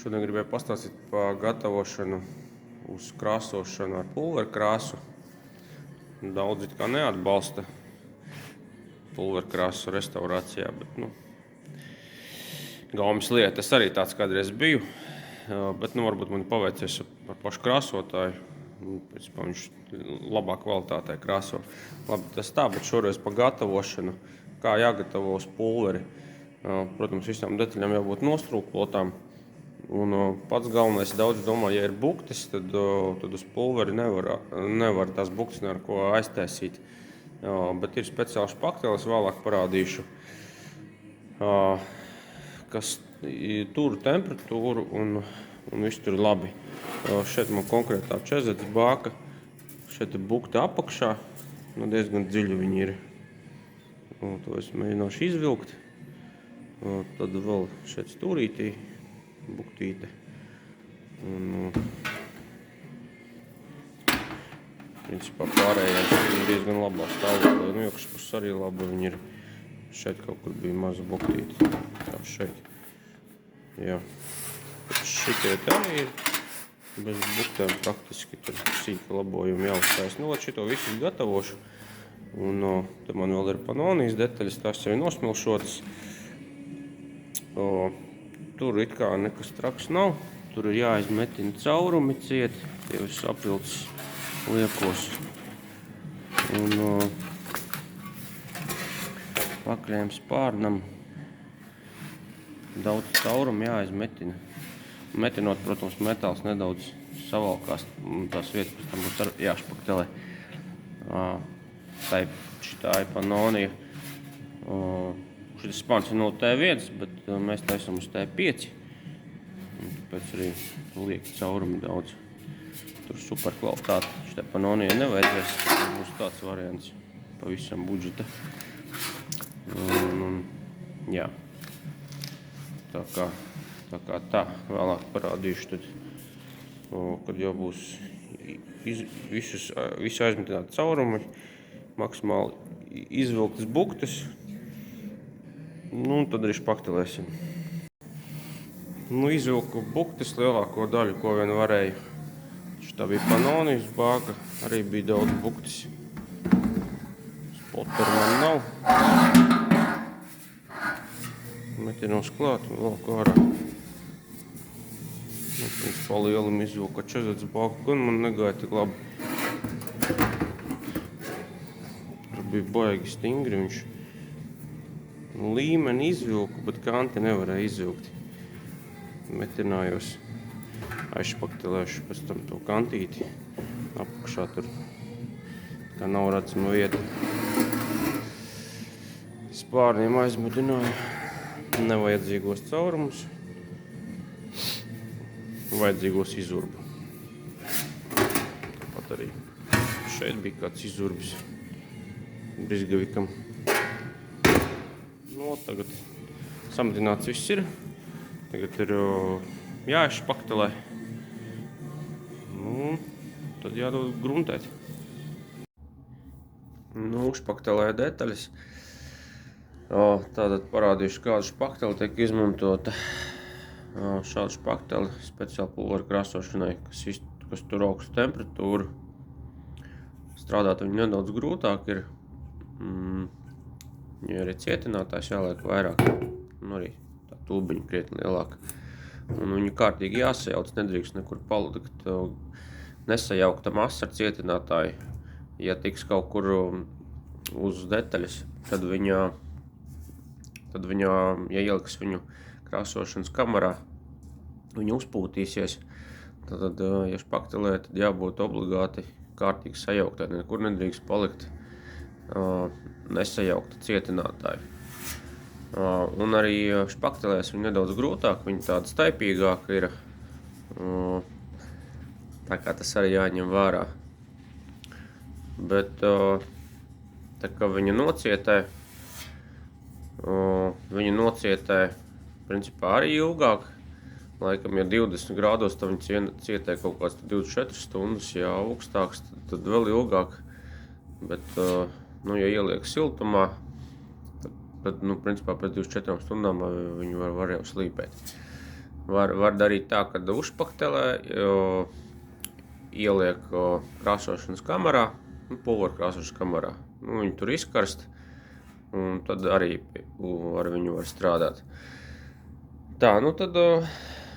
Šodien gribēju pastāstīt par gatavošanu uz krāsošanu ar pulverkrāsu. Daudzi it kā neatbalsta pulverkrāsu restaurācijā, bet gaumas lieta. Es arī tāds kādreiz biju, bet varbūt man paveicies ar pašu krāsotāju. Principā viņš labā kvalitātē krāso. Labi, tas tā, bet šoreiz par gatavošanu, kā jāgatavo uz pulveri. Protams, visām detaļām jābūt nostrūklotām. Un pats galvenais, daudz domā, ja ir buktes, tad uz pulveri nevar tās buktes ar ko aiztaisīt. Bet ir speciāls špaktelis, vēlāk parādīšu, kas tur temperatūru un viss tur labi. Šeit man konkrētā čezets bāka, šeit ir bukte apakšā, diezgan dziļi viņi ir. To es mēģināšu izvilkt. Tad vēl šeit stūrītī buktīte. Principā pārējais ir diezgan labā stāvoklī. Iekšā puses arī labi viņi ir. Šeit kaut kur bija maza buktīte. Tā šeit. Jā. Šitie arī ir bez buktēm praktiski. Tur sīka labojumi jāuzstājas. Lai šito visu gatavošu. Un te man vēl ir panonijas detaļas. Tās jau ir nosmilšotas. Tur it kā nekas traks nav. Tur ir jāizmetina caurumi cieti, tie viss apvilcis liekos. Un pakaļiem spārnam daudz caurumu jāizmetina. Metinot, protams, metāls nedaudz savalkās. Tās vietas pēc tam būs jāšpaktelē. Šitā ir panonija. Šis spārns ir no T1, bet mēs taisam uz T5. Tāpēc arī lieki caurumi daudz. Tur super kvalitāte. Šitai panonijai nevajadzēs. Būs tāds variants pavisam budžeta. Jā. Tā kā tā. Vēlāk parādīšu tad, kad jau būs visu aizmetināt caurumi, maksimāli izvilktas buktes. Tad arī špaktelēsim. Izvilku buktes lielāko daļu, ko vien varēju. Šitā bija panonijas bāka, arī bija daudz buktes. Spoteru man nav. Metinos klāt un velku ārā. Pa lielam izvilku čezets bāku, gan man negāja tik labi. Tur bija baigi stingri viņš. Līmeni izvilku, bet kanti nevarēja izvilkt. Metinājos, aizšpaktelēšu pēc tam to kantīti. Apakšā tur kā nav redzama vieta. Spārniem aizmudināju nevajadzīgos caurumus, vajadzīgos izurbu. Pat arī šeit bija kāds izurbis brizgavikam. Tagad samatināts viss ir. Tagad ir jāizšpaktelē. Tad jādod gruntēt. Špaktelēju detaļas. Tātad parādīšu, kādu špakteli tiek izmantota. Šādu špakteli speciāli pulveru krāsošanai, kas tur augstu temperatūru. Strādāt viņu nedaudz grūtāk ir. Ja arī cietinātājs jāliek vairāk, arī tā tūbiņa krietni lielāka. Un viņu kārtīgi jāsajauc, nedrīkst nekur palikt nesajaukta masa ar cietinātāju. Ja tiks kaut kur uz detaļas, tad viņa, ja ieliks viņu krāsošanas kamerā, viņa uzpūtīsies. Tad, ja špaktelē, tad jābūt obligāti kārtīgi sajauktā, nekur nedrīkst palikt nesajaukta cietinātāja. Un arī špaktelēs viņa nedaudz grūtāk, viņa tāda staipīgāka ir. Tā kā tas arī jāņem vērā. Bet tā kā viņa nocietē principā arī ilgāk. Laikam, ja 20 grādos, tad viņa cietē kaut kāds 24 stundas, ja augstāks, tad vēl ilgāk. Bet ja ieliek siltumā, tad principā pēc 24 stundām viņu var jau slīpēt. Var darīt tā, ka uzpaktelē, ieliek krāsošanas kamerā, pulveru krāsošanas kamerā. Viņu tur izkarst, un tad arī ar viņu var strādāt. Tā, tad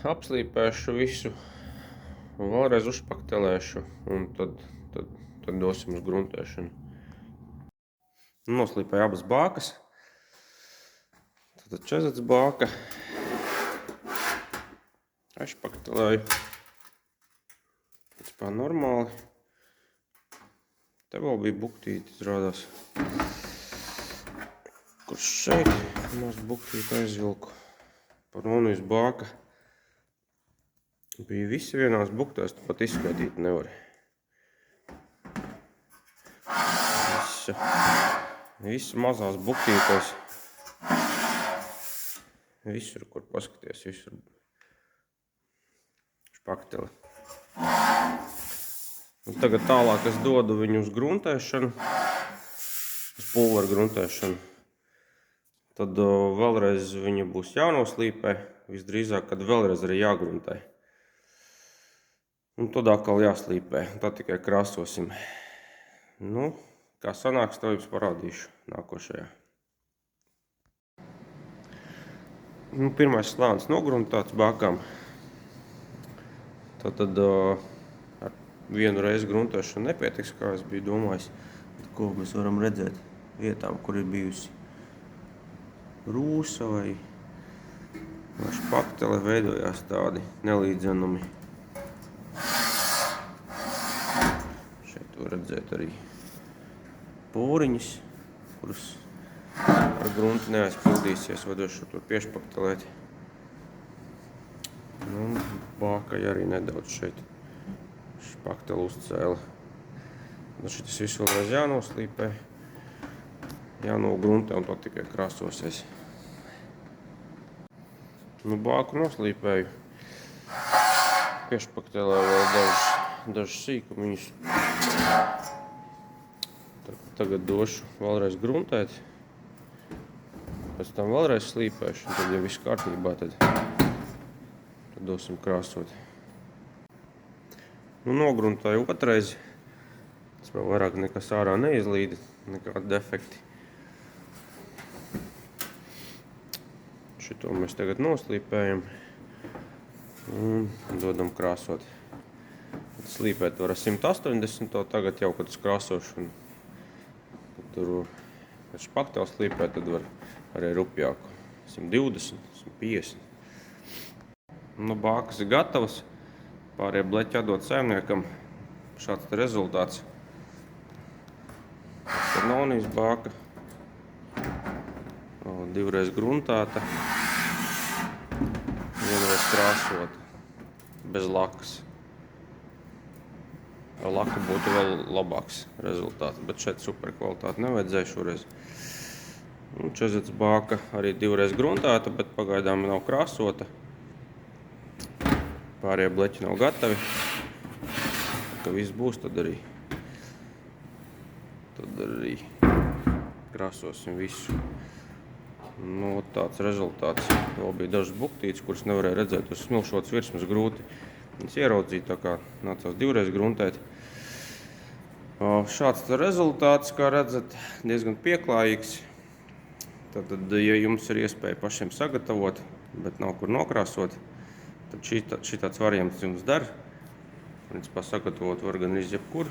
apslīpēšu visu, un vēlreiz uzpaktelēšu, un tad dosim uz gruntēšanu. Noslīpēju abas bākas. Tad čezets bāka. Aizpaktelēju. Vispār normāli. Te vēl bija buktīti, izrādās. Kurš šeit maz buktīti aizvilku. Par onijas bāka. Bija visi vienās buktēs, tu pat izskaidīt nevari. Visu mazās buktītēs. Visur, kur paskaties, visur špakteli. Un tagad tālāk es dodu viņu uz gruntēšanu, uz pulveru gruntēšanu. Tad vēlreiz viņa būs jānoslīpē, visdrīzāk, kad vēlreiz arī jāgruntē. Un tad atkal jāslīpē, tad tikai krāsosim. Kā sanāks, to jums parādīšu nākošajā. Pirmais slānis nogruntēts bākām. Tad ar vienu reizi gruntēšanu nepietiks, kā es biju domājis. Ko mēs varam redzēt vietām, kur ir bijusi rūsa vai špaktele, veidojās tādi nelīdzenumi. Šeit var redzēt arī pūriņas, kuras ar grunti neaizpildīsies, vadošu tur piešpaktelēt. Bākai arī nedaudz šeit špakteli uzcēla. Šitas visu vēlreiz jānoslīpē, jānogruntē un tad tikai krāsosies. Bāku noslīpēju. Piešpaktelēju vēl dažus sīkumiņus. Tagad došu vēlreiz gruntēt. Pēc tam vēlreiz slīpēšu, un tad, ja viss kārtībā, tad dosim krāsot. Nogruntēju otrais. Tas vēl vairāk nekas ārā neizlīda, nekādi defekti. Šito mēs tagad noslīpējam un dodam krāsot. Slīpēt var ar 180, tagad jau, kad uz krāsošanu tur špakteli slīpēt, tad var arī rupjāku. 120, 150. Bākas ir gatavas. Pārējie bleķi jādod saimniekam. Šāds te rezultāts. Tad nonijas bāka. Divreiz gruntēta. Vienreiz krāsota. Bez lakas. Ar laku būtu vēl labāks rezultāts, bet šeit super kvalitāti nevajadzēja šoreiz. Čezets bāka arī divreiz gruntēta, bet pagaidām nav krāsota. Pārējie bleķi nav gatavi. Ka viss būs, tad arī krāsosim visu. Tāds rezultāts. Vēl bija dažas buktītes, kuras nevarēja redzēt uz smilšotas virsmas grūti. Es ieraudzīju, tā kā nācās divreiz gruntēt. Šāds rezultāts, kā redzat, diezgan pieklājīgs. Tad, ja jums ir iespēja pašiem sagatavot, bet nav kur nokrāsot, tad šitāds variants jums der. Principā sagatavot var gan jebkur.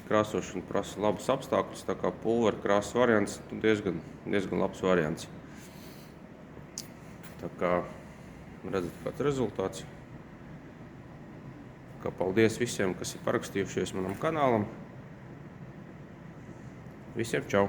Krāsošana prasa labus apstākļus, tā kā pulveru krāsas variants diezgan labs variants. Tā kā redzat, kāds rezultāts. Paldies visiem, kas ir parakstījušies manam kanālam. Visiem čau!